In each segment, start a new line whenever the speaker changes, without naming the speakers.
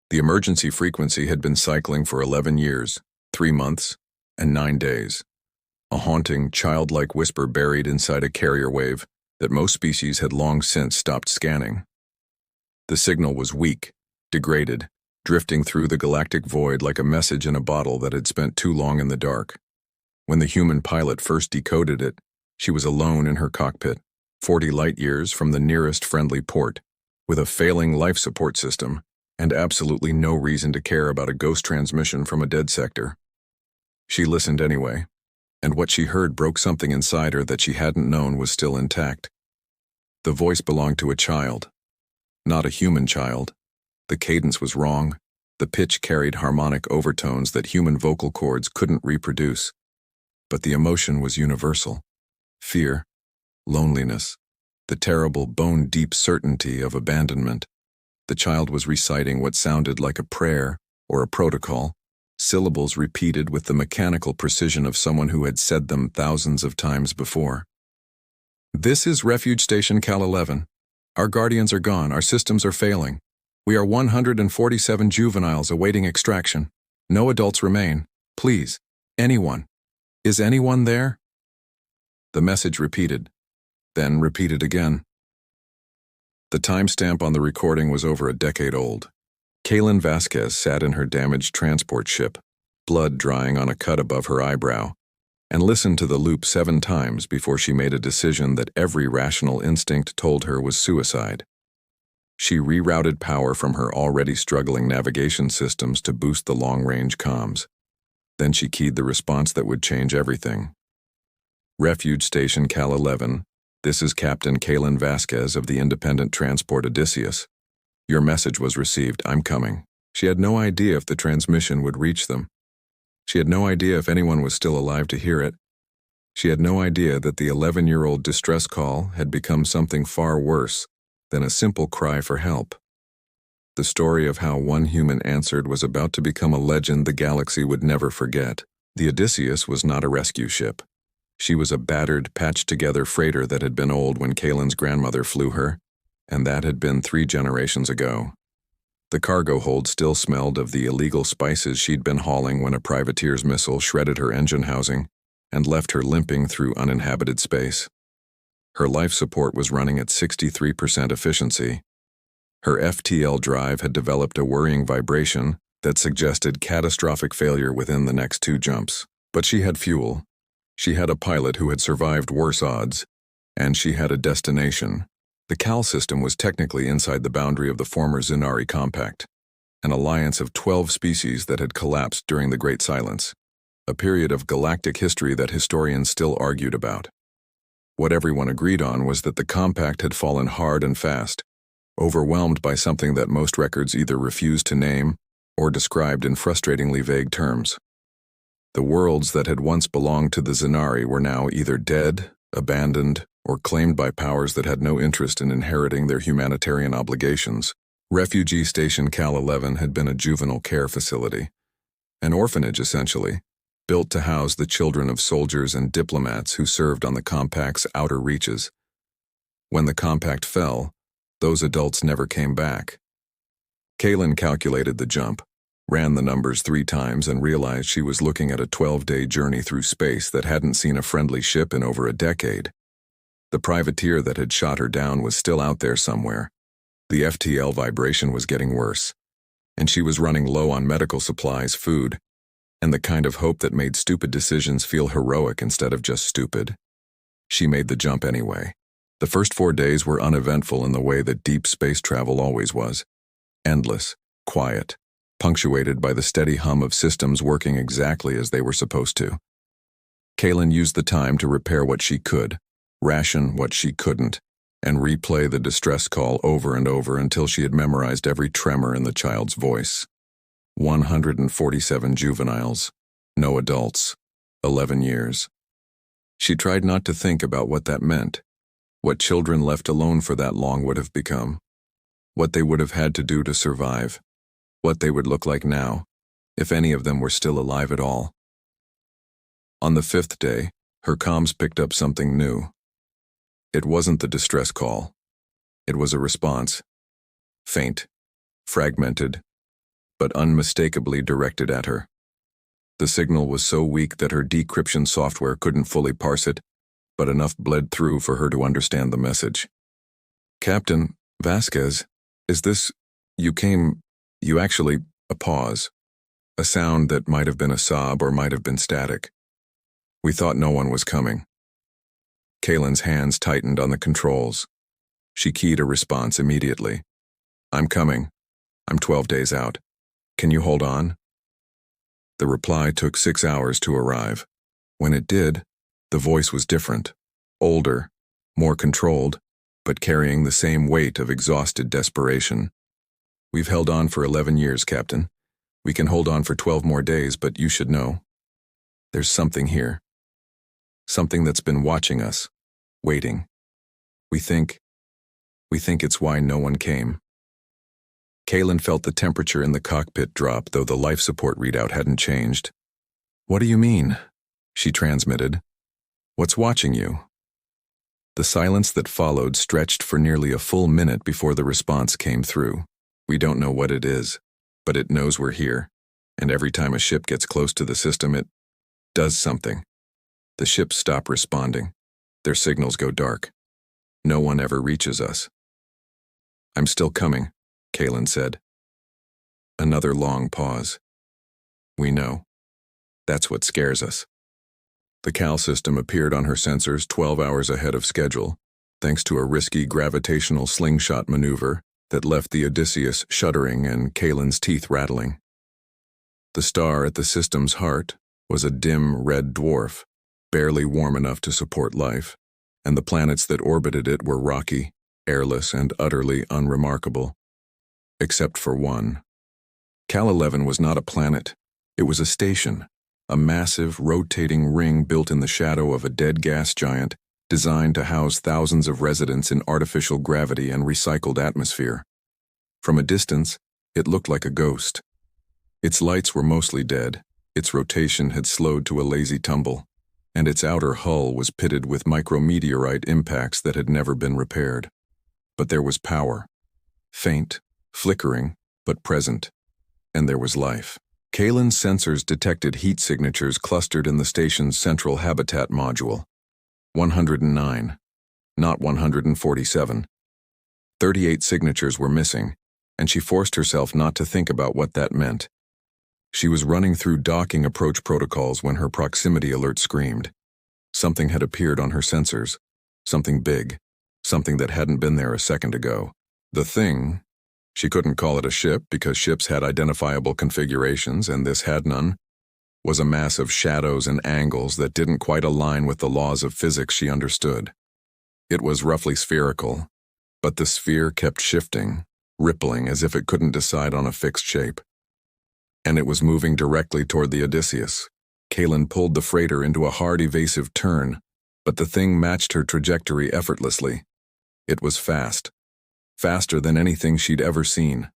The emergency frequency had been cycling for 11 years, 3 months, and 9 days. A haunting, childlike whisper buried inside a carrier wave that most species had long since stopped scanning. The signal was weak, degraded, drifting through the galactic void like a message in a bottle that had spent too long in the dark. When the human pilot first decoded it, she was alone in her cockpit, 40 light-years from the nearest friendly port, with a failing life support system and absolutely no reason to care about a ghost transmission from a dead sector. She listened anyway, and what she heard broke something inside her that she hadn't known was still intact. The voice belonged to a child, not a human child. The cadence was wrong. The pitch carried harmonic overtones that human vocal cords couldn't reproduce. But the emotion was universal. Fear, loneliness, the terrible bone-deep certainty of abandonment. The child was reciting what sounded like a prayer or a protocol, syllables repeated with the mechanical precision of someone who had said them thousands of times before. "This is Refuge Station Cal 11. Our guardians are gone, our systems are failing. We are 147 juveniles awaiting extraction. No adults remain. Please, anyone. Is anyone there?" The message repeated, then repeated again. The timestamp on the recording was over a decade old. Kaylin Vasquez sat in her damaged transport ship, blood drying on a cut above her eyebrow, and listened to the loop 7 times before she made a decision that every rational instinct told her was suicide. She rerouted power from her already struggling navigation systems to boost the long-range comms. Then she keyed the response that would change everything. "Refuge Station Cal 11, this is Captain Kaylin Vasquez of the Independent Transport Odysseus. Your message was received, I'm coming." She had no idea if the transmission would reach them. She had no idea if anyone was still alive to hear it. She had no idea that the 11-year-old distress call had become something far worse than a simple cry for help. The story of how one human answered was about to become a legend the galaxy would never forget. The Odysseus was not a rescue ship. She was a battered, patched-together freighter that had been old when Kaylin's grandmother flew her, and that had been 3 generations ago. The cargo hold still smelled of the illegal spices she'd been hauling when a privateer's missile shredded her engine housing and left her limping through uninhabited space. Her life support was running at 63% efficiency. Her FTL drive had developed a worrying vibration that suggested catastrophic failure within the next 2 jumps. But she had fuel. She had a pilot who had survived worse odds, and she had a destination. The Cal system was technically inside the boundary of the former Zinari Compact, an alliance of 12 species that had collapsed during the Great Silence, a period of galactic history that historians still argued about. What everyone agreed on was that the Compact had fallen hard and fast, overwhelmed by something that most records either refused to name or described in frustratingly vague terms. The worlds that had once belonged to the Zinari were now either dead, abandoned, or claimed by powers that had no interest in inheriting their humanitarian obligations. Refugee Station Cal 11 had been a juvenile care facility, an orphanage essentially, built to house the children of soldiers and diplomats who served on the Compact's outer reaches. When the Compact fell, those adults never came back. Kaylin calculated the jump, ran the numbers 3 times, and realized she was looking at a 12-day journey through space that hadn't seen a friendly ship in over a decade. The privateer that had shot her down was still out there somewhere. The FTL vibration was getting worse, and she was running low on medical supplies, food, and the kind of hope that made stupid decisions feel heroic instead of just stupid. She made the jump anyway. The first 4 days were uneventful in the way that deep space travel always was. Endless, quiet, punctuated by the steady hum of systems working exactly as they were supposed to. Kaylin used the time to repair what she could, ration what she couldn't, and replay the distress call over and over until she had memorized every tremor in the child's voice. 147 juveniles, no adults, 11 years. She tried not to think about what that meant, what children left alone for that long would have become, what they would have had to do to survive, what they would look like now, if any of them were still alive at all. On the 5th day, her comms picked up something new. It wasn't the distress call. It was a response. Faint, fragmented, but unmistakably directed at her. The signal was so weak that her decryption software couldn't fully parse it, but enough bled through for her to understand the message. "Captain Vasquez, is this... you actually..." A pause. A sound that might have been a sob or might have been static. "We thought no one was coming." Kaylin's hands tightened on the controls. She keyed a response immediately. "I'm coming. I'm 12 days out. Can you hold on?" The reply took 6 hours to arrive. When it did, the voice was different, older, more controlled, but carrying the same weight of exhausted desperation. "We've held on for 11 years, Captain. We can hold on for 12 more days, but you should know. There's something here. Something that's been watching us, waiting. We think it's why no one came." Kaylin felt the temperature in the cockpit drop, though the life support readout hadn't changed. "What do you mean?" she transmitted. "What's watching you?" The silence that followed stretched for nearly a full minute before the response came through. "We don't know what it is, but it knows we're here, and every time a ship gets close to the system, it does something. The ships stop responding. Their signals go dark. No one ever reaches us." "I'm still coming," Kaylin said. Another long pause. "We know. That's what scares us." The CAL system appeared on her sensors 12 hours ahead of schedule, thanks to a risky gravitational slingshot maneuver that left the Odysseus shuddering and Kaylin's teeth rattling. The star at the system's heart was a dim red dwarf, barely warm enough to support life, and the planets that orbited it were rocky, airless, and utterly unremarkable. Except for one. Cal 11 was not a planet. It was a station, a massive, rotating ring built in the shadow of a dead gas giant, designed to house thousands of residents in artificial gravity and recycled atmosphere. From a distance, it looked like a ghost. Its lights were mostly dead, its rotation had slowed to a lazy tumble, and its outer hull was pitted with micrometeorite impacts that had never been repaired. But there was power. Faint, flickering, but present. And there was life. Kaylin's sensors detected heat signatures clustered in the station's central habitat module. 109, not 147. 38 signatures were missing, and she forced herself not to think about what that meant. She was running through docking approach protocols when her proximity alert screamed. Something had appeared on her sensors. Something big. Something that hadn't been there a second ago. The thing, she couldn't call it a ship because ships had identifiable configurations and this had none, was a mass of shadows and angles that didn't quite align with the laws of physics she understood. It was roughly spherical, but the sphere kept shifting, rippling as if it couldn't decide on a fixed shape. And it was moving directly toward the Odysseus. Kaylin pulled the freighter into a hard evasive turn, but the thing matched her trajectory effortlessly. It was fast. Faster than anything she'd ever seen.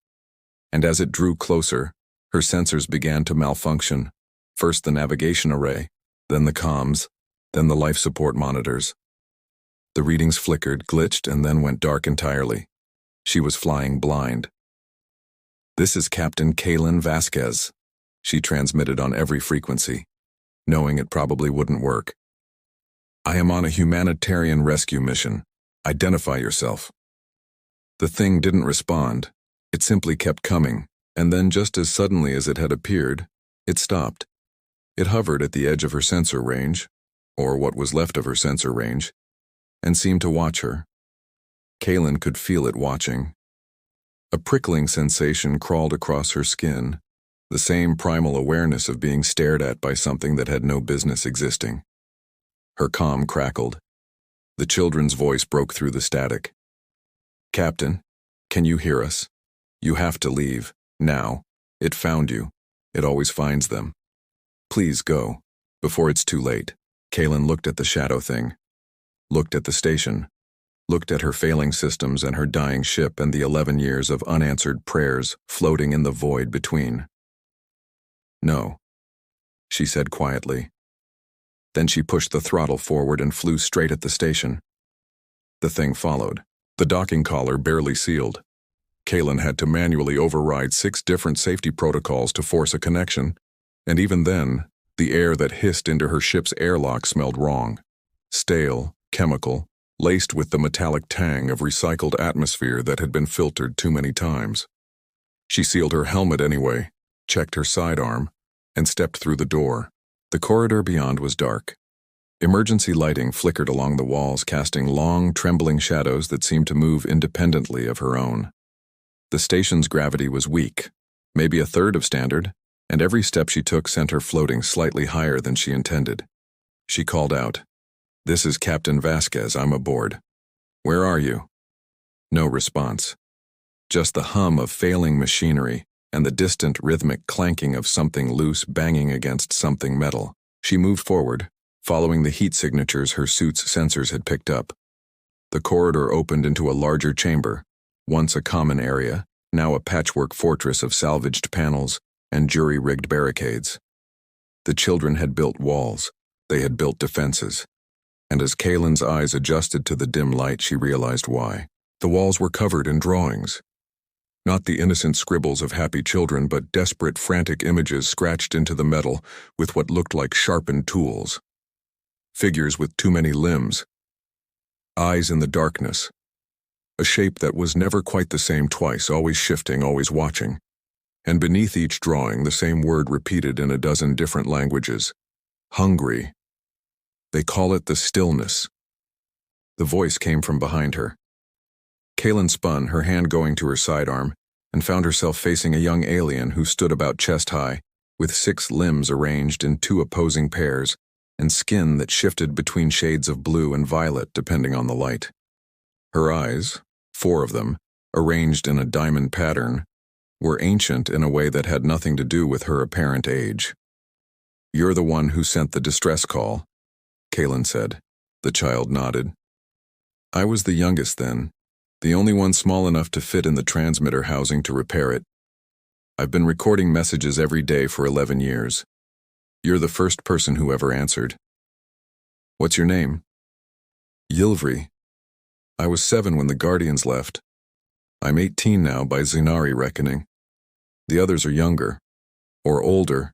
And as it drew closer, her sensors began to malfunction. First the navigation array, then the comms, then the life support monitors. The readings flickered, glitched, and then went dark entirely. She was flying blind. "This is Captain Kaylin Vasquez," she transmitted on every frequency, knowing it probably wouldn't work. "I am on a humanitarian rescue mission. Identify yourself." The thing didn't respond. It simply kept coming, and then just as suddenly as it had appeared, it stopped. It hovered at the edge of her sensor range, or what was left of her sensor range, and seemed to watch her. Kaylin could feel it watching. A prickling sensation crawled across her skin, the same primal awareness of being stared at by something that had no business existing. Her comm crackled. The children's voice broke through the static. "Captain, can you hear us? You have to leave, now. It found you. It always finds them. Please go, before it's too late." Kaylin looked at the shadow thing, looked at the station, looked at her failing systems and her dying ship and the 11 years of unanswered prayers floating in the void between. "No," she said quietly. Then she pushed the throttle forward and flew straight at the station. The thing followed, the docking collar barely sealed. Kalen had to manually override 6 different safety protocols to force a connection, and even then, the air that hissed into her ship's airlock smelled wrong. Stale, chemical, laced with the metallic tang of recycled atmosphere that had been filtered too many times. She sealed her helmet anyway, checked her sidearm, and stepped through the door. The corridor beyond was dark. Emergency lighting flickered along the walls, casting long, trembling shadows that seemed to move independently of her own. The station's gravity was weak, maybe a third of standard, and every step she took sent her floating slightly higher than she intended. She called out, "This is Captain Vasquez, I'm aboard. Where are you?" No response. Just the hum of failing machinery and the distant rhythmic clanking of something loose banging against something metal. She moved forward, following the heat signatures her suit's sensors had picked up. The corridor opened into a larger chamber, once a common area, now a patchwork fortress of salvaged panels and jury-rigged barricades. The children had built walls, they had built defenses, and as Kalen's eyes adjusted to the dim light, she realized why. The walls were covered in drawings. Not the innocent scribbles of happy children, but desperate, frantic images scratched into the metal with what looked like sharpened tools. Figures with too many limbs. Eyes in the darkness. A shape that was never quite the same twice, always shifting, always watching. And beneath each drawing, the same word repeated in a dozen different languages. Hungry. They call it the stillness. The voice came from behind her. Kalen spun, her hand going to her sidearm, and found herself facing a young alien who stood about chest-high, with 6 limbs arranged in 2 opposing pairs, and skin that shifted between shades of blue and violet depending on the light. Her eyes, 4 of them, arranged in a diamond pattern, were ancient in a way that had nothing to do with her apparent age. "You're the one who sent the distress call," Kalen said. The child nodded. "I was the youngest then, the only one small enough to fit in the transmitter housing to repair it. I've been recording messages every day for 11 years. You're the first person who ever answered." "What's your name?" "Yilvri. I was 7 when the Guardians left. I'm 18 now by Zenari reckoning. The others are younger. Or older.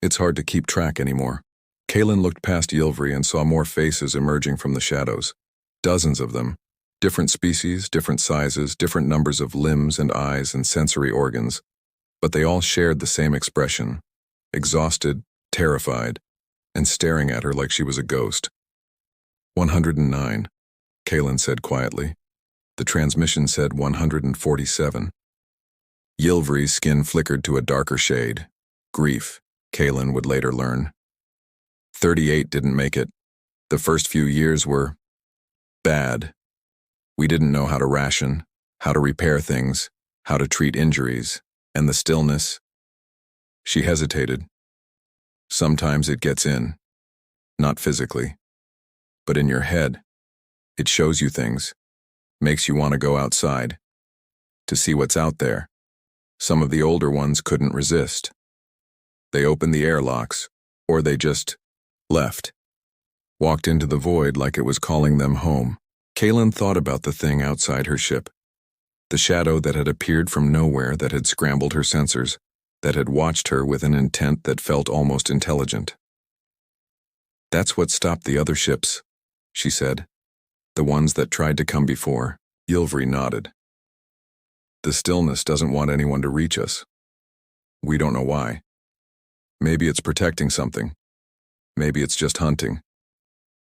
It's hard to keep track anymore." Kalen looked past Yilvri and saw more faces emerging from the shadows. Dozens of them. Different species, different sizes, different numbers of limbs and eyes and sensory organs. But they all shared the same expression. Exhausted, terrified, and staring at her like she was a ghost. 109, Kalen said quietly. The transmission said 147. Yilvri's skin flickered to a darker shade. Grief, Kalen would later learn. 38 didn't make it. The first few years were bad. We didn't know how to ration, how to repair things, how to treat injuries, and the stillness. She hesitated. Sometimes it gets in, not physically, but in your head. It shows you things, makes you want to go outside, to see what's out there. Some of the older ones couldn't resist. They opened the airlocks, or they just left, walked into the void like it was calling them home. Kalen thought about the thing outside her ship, the shadow that had appeared from nowhere, that had scrambled her sensors, that had watched her with an intent that felt almost intelligent. "That's what stopped the other ships," she said. "The ones that tried to come before." Yilvri nodded. "The stillness doesn't want anyone to reach us. We don't know why. Maybe it's protecting something. Maybe it's just hunting.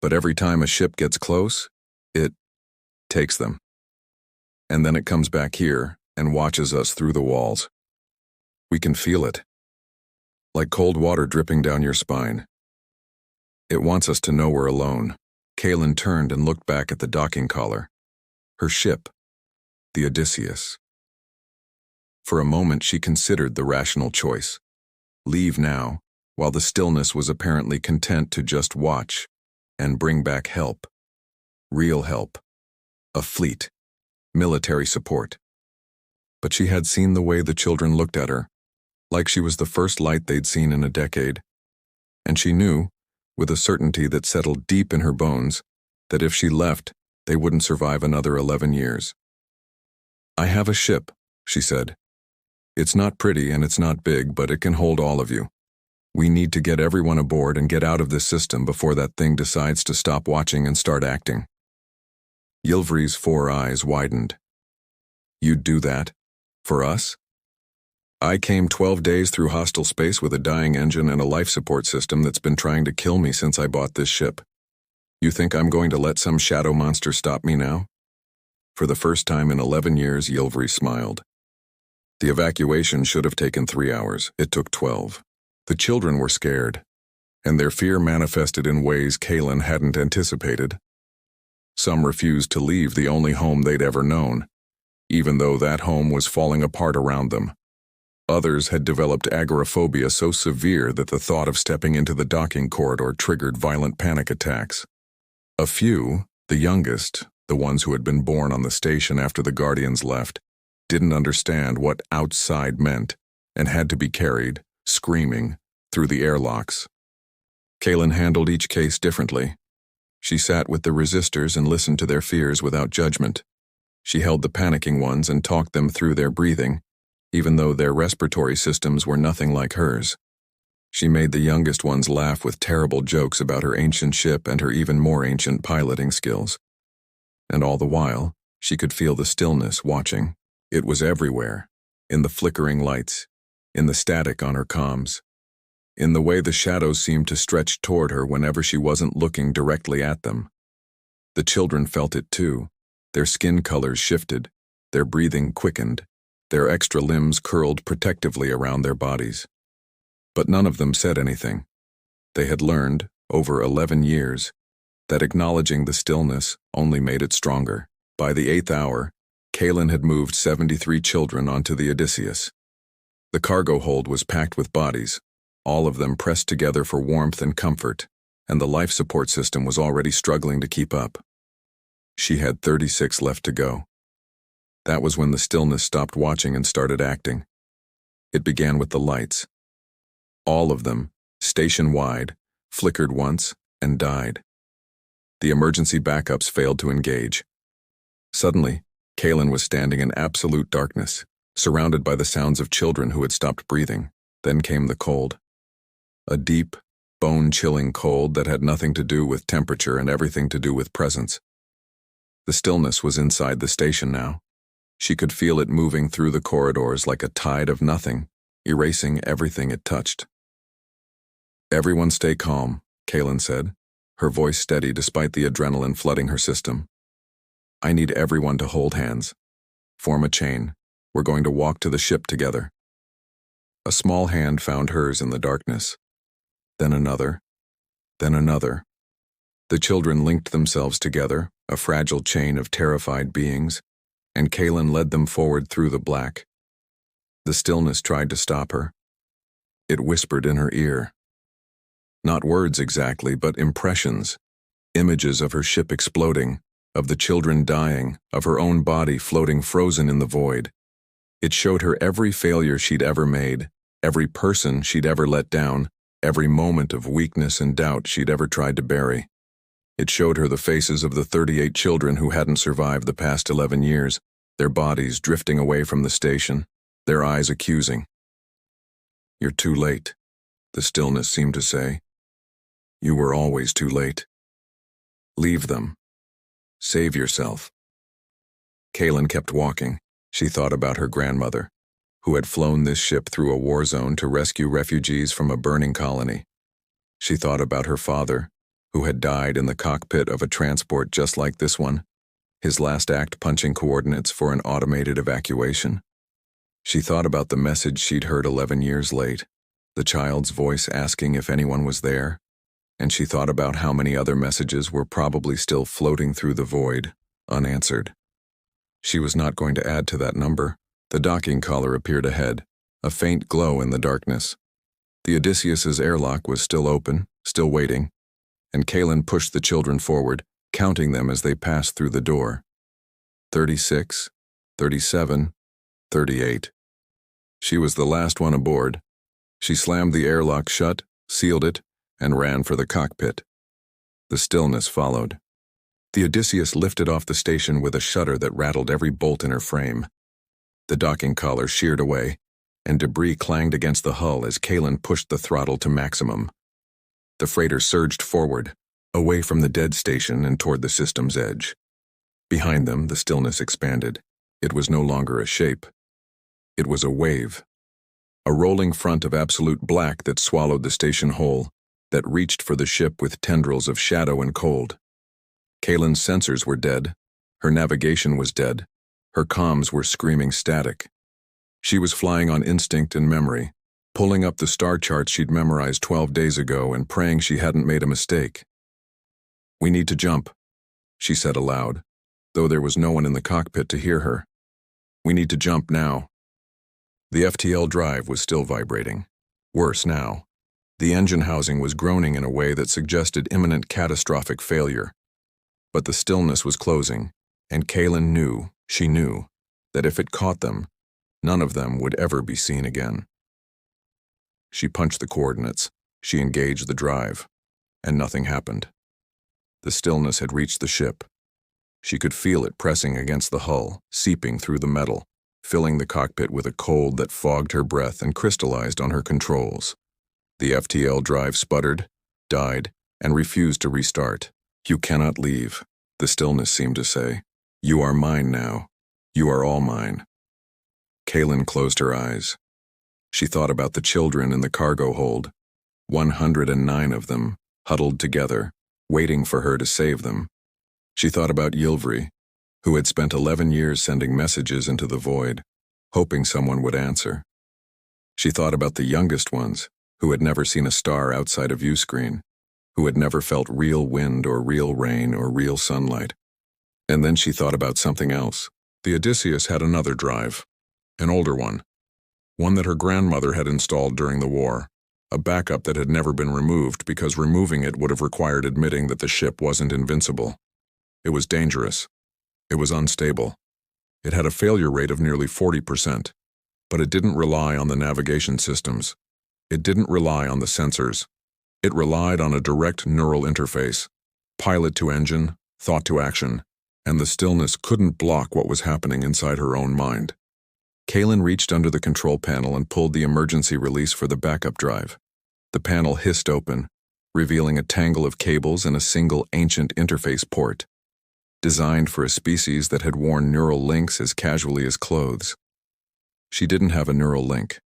But every time a ship gets close, it takes them. And then it comes back here and watches us through the walls. We can feel it. Like cold water dripping down your spine. It wants us to know we're alone." Kalen turned and looked back at the docking collar. Her ship, the Odysseus. For a moment she considered the rational choice. Leave now, while the stillness was apparently content to just watch and bring back help. Real help. A fleet. Military support. But she had seen the way the children looked at her, like she was the first light they'd seen in a decade. And she knew, with a certainty that settled deep in her bones, that if she left, they wouldn't survive another 11 years. "I have a ship," she said. "It's not pretty and it's not big, but it can hold all of you. We need to get everyone aboard and get out of this system before that thing decides to stop watching and start acting." Ylvri's 4 eyes widened. "You'd do that? For us?" "I came 12 days through hostile space with a dying engine and a life support system that's been trying to kill me since I bought this ship. You think I'm going to let some shadow monster stop me now?" For the first time in 11 years, Ylvri smiled. The evacuation should have taken 3 hours. It took 12. The children were scared, and their fear manifested in ways Kaylin hadn't anticipated. Some refused to leave the only home they'd ever known, even though that home was falling apart around them. Others had developed agoraphobia so severe that the thought of stepping into the docking corridor triggered violent panic attacks. A few, the youngest, the ones who had been born on the station after the Guardians left, didn't understand what outside meant and had to be carried, screaming, through the airlocks. Kaylin handled each case differently. She sat with the resistors and listened to their fears without judgment. She held the panicking ones and talked them through their breathing, even though their respiratory systems were nothing like hers. She made the youngest ones laugh with terrible jokes about her ancient ship and her even more ancient piloting skills. And all the while, she could feel the stillness watching. It was everywhere, in the flickering lights, in the static on her comms, in the way the shadows seemed to stretch toward her whenever she wasn't looking directly at them. The children felt it too. Their skin colors shifted, their breathing quickened, their extra limbs curled protectively around their bodies. But none of them said anything. They had learned, over 11 years, that acknowledging the stillness only made it stronger. By the 8th hour, Kaylin had moved 73 children onto the Odysseus. The cargo hold was packed with bodies, all of them pressed together for warmth and comfort, and the life support system was already struggling to keep up. She had 36 left to go. That was when the stillness stopped watching and started acting. It began with the lights. All of them, station-wide, flickered once and died. The emergency backups failed to engage. Suddenly, Kaylin was standing in absolute darkness, surrounded by the sounds of children who had stopped breathing. Then came the cold. A deep, bone-chilling cold that had nothing to do with temperature and everything to do with presence. The stillness was inside the station now. She could feel it moving through the corridors like a tide of nothing, erasing everything it touched. "Everyone stay calm," Kaylin said, her voice steady despite the adrenaline flooding her system. "I need everyone to hold hands. Form a chain. We're going to walk to the ship together." A small hand found hers in the darkness. Then another. Then another. The children linked themselves together, a fragile chain of terrified beings, and Kaylin led them forward through the black. The stillness tried to stop her. It whispered in her ear. Not words exactly, but impressions. Images of her ship exploding, of the children dying, of her own body floating frozen in the void. It showed her every failure she'd ever made, every person she'd ever let down, every moment of weakness and doubt she'd ever tried to bury. It showed her the faces of the 38 children who hadn't survived the past 11 years, their bodies drifting away from the station, their eyes accusing. "You're too late," the stillness seemed to say. "You were always too late. Leave them. Save yourself." Kaylin kept walking. She thought about her grandmother, who had flown this ship through a war zone to rescue refugees from a burning colony. She thought about her father, who had died in the cockpit of a transport just like this one, his last act punching coordinates for an automated evacuation. She thought about the message she'd heard 11 years late, the child's voice asking if anyone was there, and she thought about how many other messages were probably still floating through the void, unanswered. She was not going to add to that number. The docking collar appeared ahead, a faint glow in the darkness. The Odysseus's airlock was still open, still waiting, and Kaylin pushed the children forward, counting them as they passed through the door. 36, 37, 38. She was the last one aboard. She slammed the airlock shut, sealed it, and ran for the cockpit. The stillness followed. The Odysseus lifted off the station with a shudder that rattled every bolt in her frame. The docking collar sheared away, and debris clanged against the hull as Kalen pushed the throttle to maximum. The freighter surged forward, away from the dead station and toward the system's edge. Behind them, the stillness expanded. It was no longer a shape. It was a wave. A rolling front of absolute black that swallowed the station whole, that reached for the ship with tendrils of shadow and cold. Kalen's sensors were dead. Her navigation was dead. Her comms were screaming static. She was flying on instinct and memory, pulling up the star charts she'd memorized 12 days ago and praying she hadn't made a mistake. "We need to jump," she said aloud, though there was no one in the cockpit to hear her. "We need to jump now." The FTL drive was still vibrating. Worse now. The engine housing was groaning in a way that suggested imminent catastrophic failure. But the stillness was closing, and Kalen knew, she knew, that if it caught them, none of them would ever be seen again. She punched the coordinates, she engaged the drive, and nothing happened. The stillness had reached the ship. She could feel it pressing against the hull, seeping through the metal, filling the cockpit with a cold that fogged her breath and crystallized on her controls. The FTL drive sputtered, died, and refused to restart. "You cannot leave," the stillness seemed to say. "You are mine now. You are all mine." Kalen closed her eyes. She thought about the children in the cargo hold, 109 of them, huddled together, waiting for her to save them. She thought about Yilvri, who had spent 11 years sending messages into the void, hoping someone would answer. She thought about the youngest ones, who had never seen a star outside a viewscreen, who had never felt real wind or real rain or real sunlight. And then she thought about something else. The Odysseus had another drive, an older one that her grandmother had installed during the war, a backup that had never been removed because removing it would have required admitting that the ship wasn't invincible. It was dangerous. It was unstable. It had a failure rate of nearly 40%, but it didn't rely on the navigation systems. It didn't rely on the sensors. It relied on a direct neural interface, pilot to engine, thought to action, and the stillness couldn't block what was happening inside her own mind. Kalen reached under the control panel and pulled the emergency release for the backup drive. The panel hissed open, revealing a tangle of cables and a single ancient interface port, designed for a species that had worn neural links as casually as clothes. She didn't have a neural link,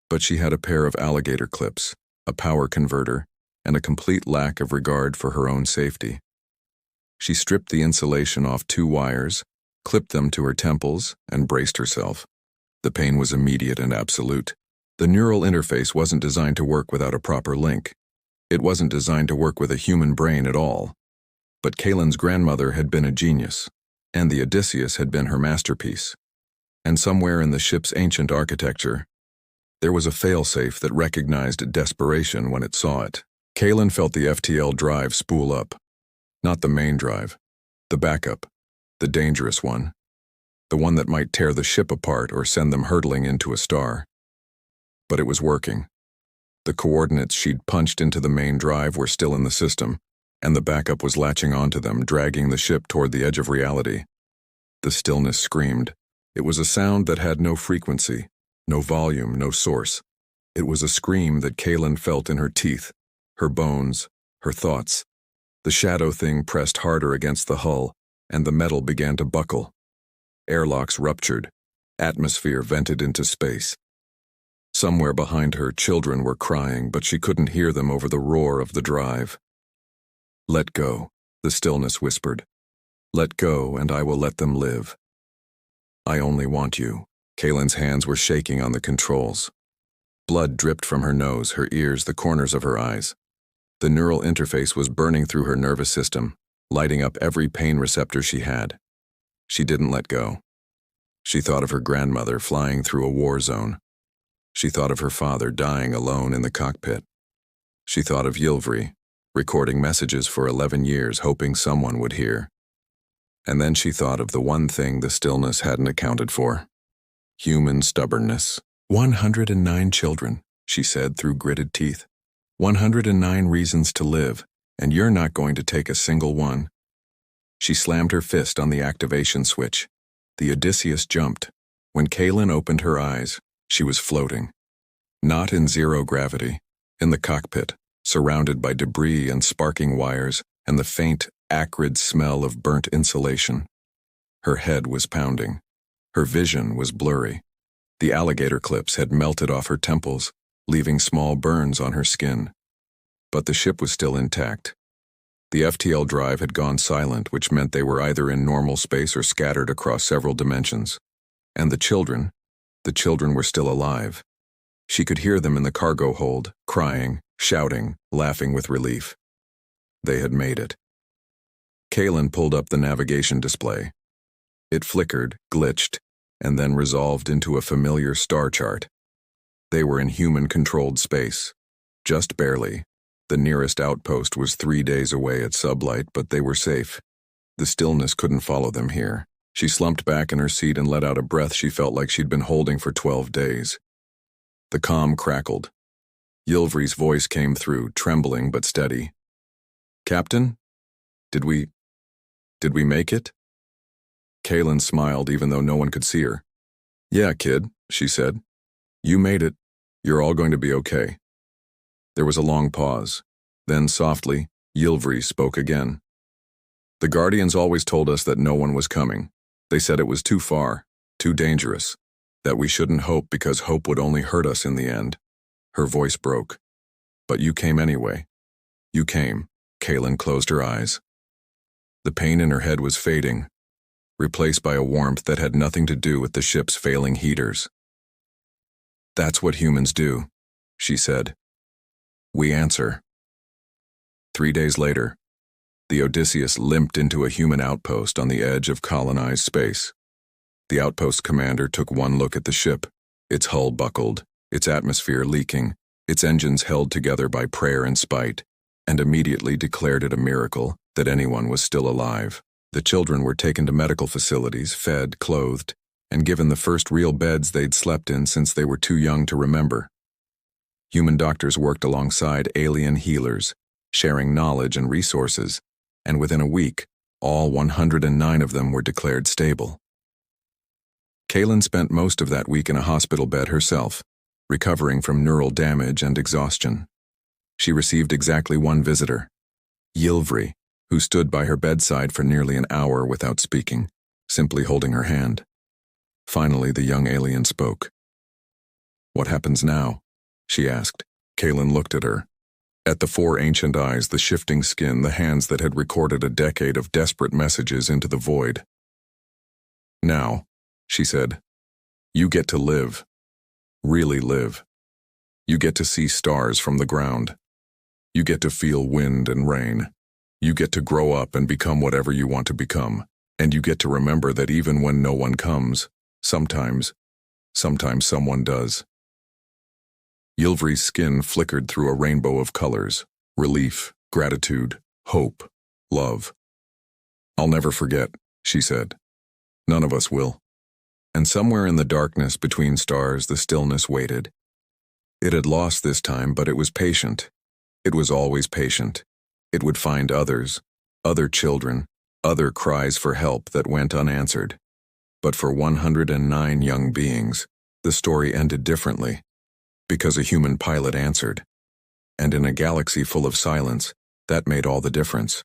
but she had a pair of alligator clips, a power converter, and a complete lack of regard for her own safety. She stripped the insulation off 2 wires, clipped them to her temples, and braced herself. The pain was immediate and absolute. The neural interface wasn't designed to work without a proper link. It wasn't designed to work with a human brain at all. But Kalen's grandmother had been a genius, and the Odysseus had been her masterpiece. And somewhere in the ship's ancient architecture, there was a failsafe that recognized desperation when it saw it. Kalen felt the FTL drive spool up. Not the main drive, the backup, the dangerous one. The one that might tear the ship apart or send them hurtling into a star. But it was working. The coordinates she'd punched into the main drive were still in the system, and the backup was latching onto them, dragging the ship toward the edge of reality. The stillness screamed. It was a sound that had no frequency, no volume, no source. It was a scream that Kalen felt in her teeth, her bones, her thoughts. The shadow thing pressed harder against the hull, and the metal began to buckle. Airlocks ruptured. Atmosphere vented into space. Somewhere behind her, children were crying, but she couldn't hear them over the roar of the drive. "Let go," the stillness whispered. "Let go, and I will let them live. I only want you." Kalen's hands were shaking on the controls. Blood dripped from her nose, her ears, the corners of her eyes. The neural interface was burning through her nervous system, lighting up every pain receptor she had. She didn't let go. She thought of her grandmother flying through a war zone. She thought of her father dying alone in the cockpit. She thought of Yilvri, recording messages for 11 years, hoping someone would hear. And then she thought of the one thing the stillness hadn't accounted for: human stubbornness. 109 children, she said through gritted teeth. 109 reasons to live, and you're not going to take a single one. She slammed her fist on the activation switch. The Odysseus jumped. When Kaylin opened her eyes, she was floating. Not in zero gravity, in the cockpit, surrounded by debris and sparking wires and the faint, acrid smell of burnt insulation. Her head was pounding. Her vision was blurry. The alligator clips had melted off her temples, leaving small burns on her skin. But the ship was still intact. The FTL drive had gone silent, which meant they were either in normal space or scattered across several dimensions. And the children were still alive. She could hear them in the cargo hold, crying, shouting, laughing with relief. They had made it. Kaylin pulled up the navigation display. It flickered, glitched, and then resolved into a familiar star chart. They were in human-controlled space. Just barely. The nearest outpost was 3 days away at sublight, but they were safe. The stillness couldn't follow them here. She slumped back in her seat and let out a breath she felt like she'd been holding for 12 days. The comm crackled. Ylvri's voice came through, trembling but steady. "Captain? Did we make it?" Kaylin smiled even though no one could see her. "Yeah, kid," she said. "You made it. You're all going to be okay." There was a long pause. Then softly, Ylvri spoke again. "The Guardians always told us that no one was coming. They said it was too far, too dangerous, that we shouldn't hope because hope would only hurt us in the end." Her voice broke. "But you came anyway. You came." Kaylin closed her eyes. The pain in her head was fading, replaced by a warmth that had nothing to do with the ship's failing heaters. "That's what humans do," she said. "We answer." 3 days later, the Odysseus limped into a human outpost on the edge of colonized space. The outpost commander took one look at the ship, its hull buckled, its atmosphere leaking, its engines held together by prayer and spite, and immediately declared it a miracle that anyone was still alive. The children were taken to medical facilities, fed, clothed, and given the first real beds they'd slept in since they were too young to remember. Human doctors worked alongside alien healers, sharing knowledge and resources, and within a week, all 109 of them were declared stable. Kaylin spent most of that week in a hospital bed herself, recovering from neural damage and exhaustion. She received exactly one visitor, Ylvri, who stood by her bedside for nearly an hour without speaking, simply holding her hand. Finally, the young alien spoke. "What happens now?" she asked. Kaylin looked at her. At the 4 ancient eyes, the shifting skin, the hands that had recorded a decade of desperate messages into the void. "Now," she said, "you get to live. Really live. You get to see stars from the ground. You get to feel wind and rain. You get to grow up and become whatever you want to become. And you get to remember that even when no one comes, sometimes someone does." Ylvri's skin flickered through a rainbow of colors: relief, gratitude, hope, love. "I'll never forget," she said. "None of us will." And somewhere in the darkness between stars, the stillness waited. It had lost this time, but it was patient. It was always patient. It would find others, other children, other cries for help that went unanswered. But for 109 young beings, the story ended differently, because a human pilot answered. And in a galaxy full of silence, that made all the difference.